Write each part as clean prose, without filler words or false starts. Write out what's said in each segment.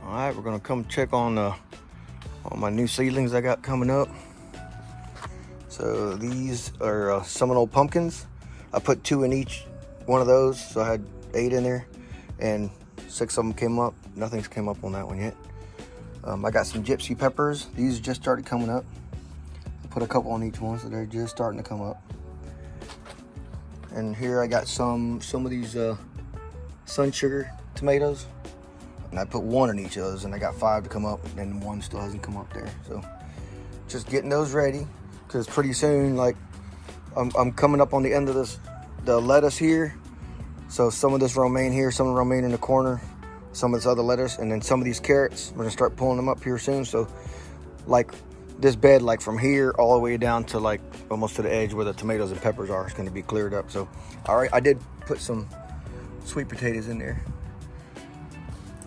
All right, we're gonna come check on my new seedlings I got coming up. So these are Seminole pumpkins. I put 2 in each one of those, so I had 8 in there, and 6 of them came up. Nothing's came up on that one yet. I got some gypsy peppers. These just started coming up. I put a couple on each one, so they're just starting to come up. And here I got some of these sun sugar tomatoes, and I put 1 in each of those, and I got 5 to come up, and then 1 still hasn't come up there. So just getting those ready, because pretty soon, like, I'm coming up on the end of the lettuce here. So some of this romaine here, some of the romaine in the corner, some of this other lettuce, and then some of these carrots. We're gonna start pulling them up here soon. So like this bed, like from here all the way down to like almost to the edge where the tomatoes and peppers are, is gonna be cleared up. So all right, I did put some sweet potatoes in there,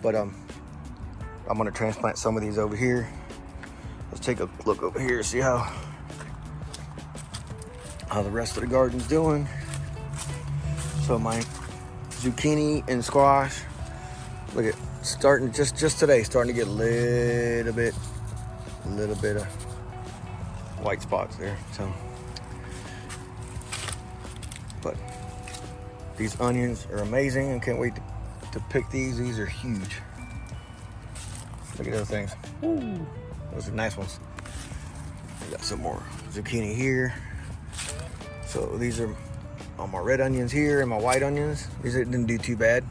but I'm gonna transplant some of these over here. Let's take a look over here, see how the rest of the garden's doing. So my zucchini and squash, look at, starting just today, starting to get a little bit of white spots there. So, but these onions are amazing. I can't wait to pick these. These are huge. Look at those things. Ooh, those are nice ones. I got some more zucchini here. So these are all my red onions here and my white onions. These didn't do too bad.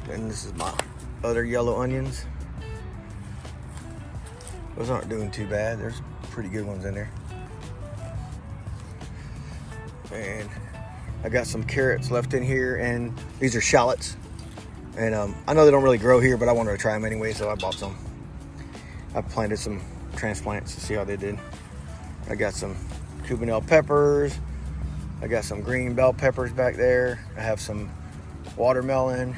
And this is my other yellow onions. Those aren't doing too bad. There's pretty good ones in there. And I got some carrots left in here, and these are shallots. And I know they don't really grow here, but I wanted to try them anyway, so I bought some. I planted some transplants to see how they did. I got some Cubanelle peppers. I got some green bell peppers back there. I have some watermelon.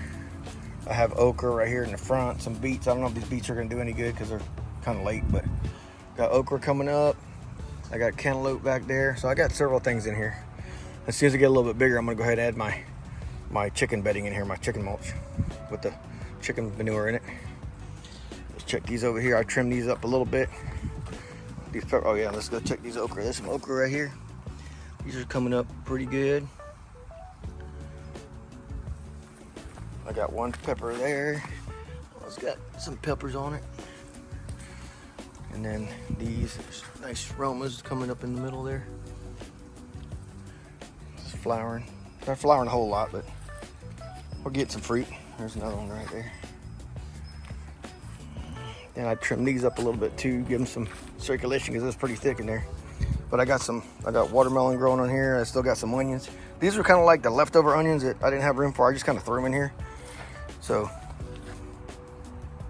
I have okra right here in the front. Some beets. I don't know if these beets are gonna do any good because they're kind of late, but got okra coming up. I got cantaloupe back there. So I got several things in here. As soon as I get a little bit bigger, I'm gonna go ahead and add my chicken bedding in here, my chicken mulch with the chicken manure in it. Let's check these over here. I trimmed these up a little bit. These oh yeah, let's go check these okra. There's some okra right here. These are coming up pretty good. I got 1 pepper there. It's got some peppers on it. And then these nice aromas coming up in the middle there. It's flowering. Not flowering a whole lot, but we'll get some fruit. There's another one right there. And I trimmed these up a little bit too, give them some circulation because it's pretty thick in there. But I got watermelon growing on here. I still got some onions. These are kind of like the leftover onions that I didn't have room for. I just kind of threw them in here. So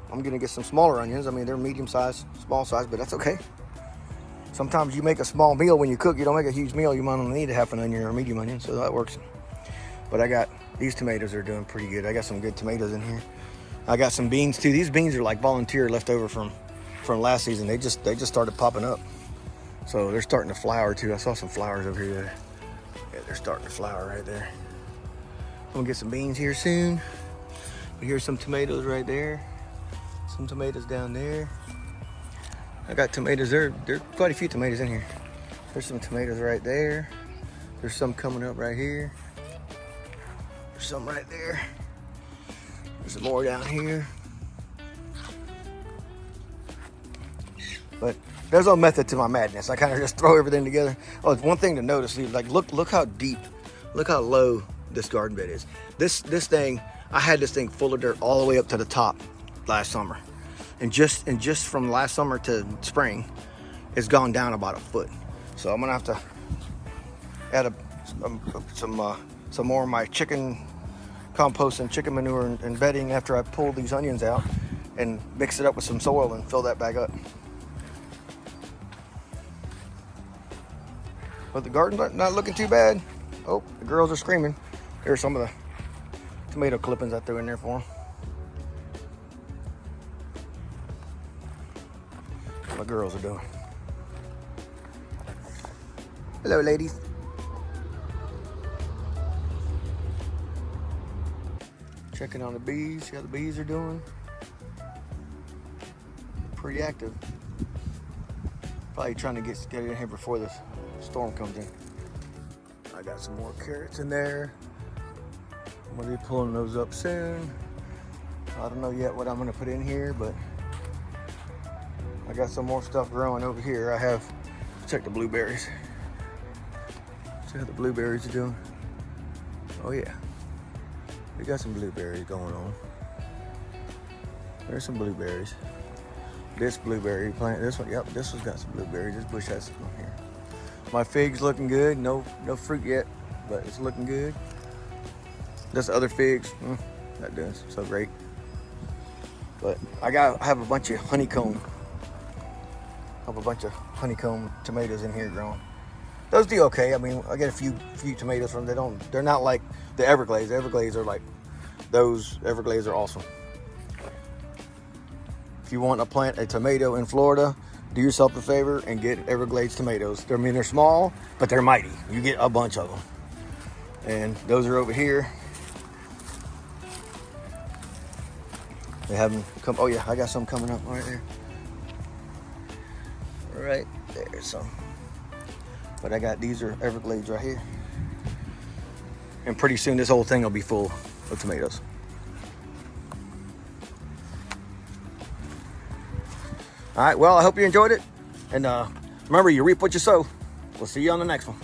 I'm gonna get some smaller onions. I mean, they're medium size, small size, but that's okay. Sometimes you make a small meal when you cook. You don't make a huge meal. You might only need a half an onion or a medium onion, so that works. But I got these tomatoes are doing pretty good. I got some good tomatoes in here. I got some beans too. These beans are like volunteer left over from last season. They just started popping up. So they're starting to flower too. I saw some flowers over here. Yeah, they're starting to flower right there. I'm gonna get some beans here soon. But here's some tomatoes right there. Some tomatoes down there. I got tomatoes there. There's quite a few tomatoes in here. There's some tomatoes right there. There's some coming up right here. There's some right there. There's some more down here. But there's no method to my madness. I kind of just throw everything together. Oh, it's one thing to notice. Like, look how deep, look how low this garden bed is. This thing, I had this thing full of dirt all the way up to the top last summer, and just from last summer to spring, it's gone down about 1 foot. So I'm gonna have to add some more of my chicken compost and chicken manure and bedding after I pull these onions out, and mix it up with some soil and fill that bag up. But the garden's not looking too bad. Oh, the girls are screaming. Here's some of the tomato clippings I threw in there for them. What my girls are doing. Hello, ladies. Checking on the bees, see how the bees are doing. pretty active. Probably trying to get it in here before the storm comes in. I got some more carrots in there. I'm gonna be pulling those up soon. I don't know yet what I'm gonna put in here, but I got some more stuff growing over here. I have, check the blueberries. See how the blueberries are doing? Oh yeah, we got some blueberries going on. There's some blueberries. This blueberry plant, this one, yep, this one's got some blueberries. This bush has some here. My fig's looking good. No fruit yet, but it's looking good. This other figs, not doing so great. But I have a bunch of honeycomb. I have a bunch of honeycomb tomatoes in here growing. Those do okay. I mean, I get a few tomatoes from them. They're not like the Everglades. The Everglades are like, those Everglades are awesome. If you want to plant a tomato in Florida, do yourself a favor and get Everglades tomatoes. I mean, they're small, but they're mighty. You get a bunch of them. And those are over here. They haven't come, oh yeah, I got some coming up right there. Right there, some. But I got, these are Everglades right here. And pretty soon this whole thing will be full of tomatoes. All right, well, I hope you enjoyed it. And remember, you reap what you sow. We'll see you on the next one.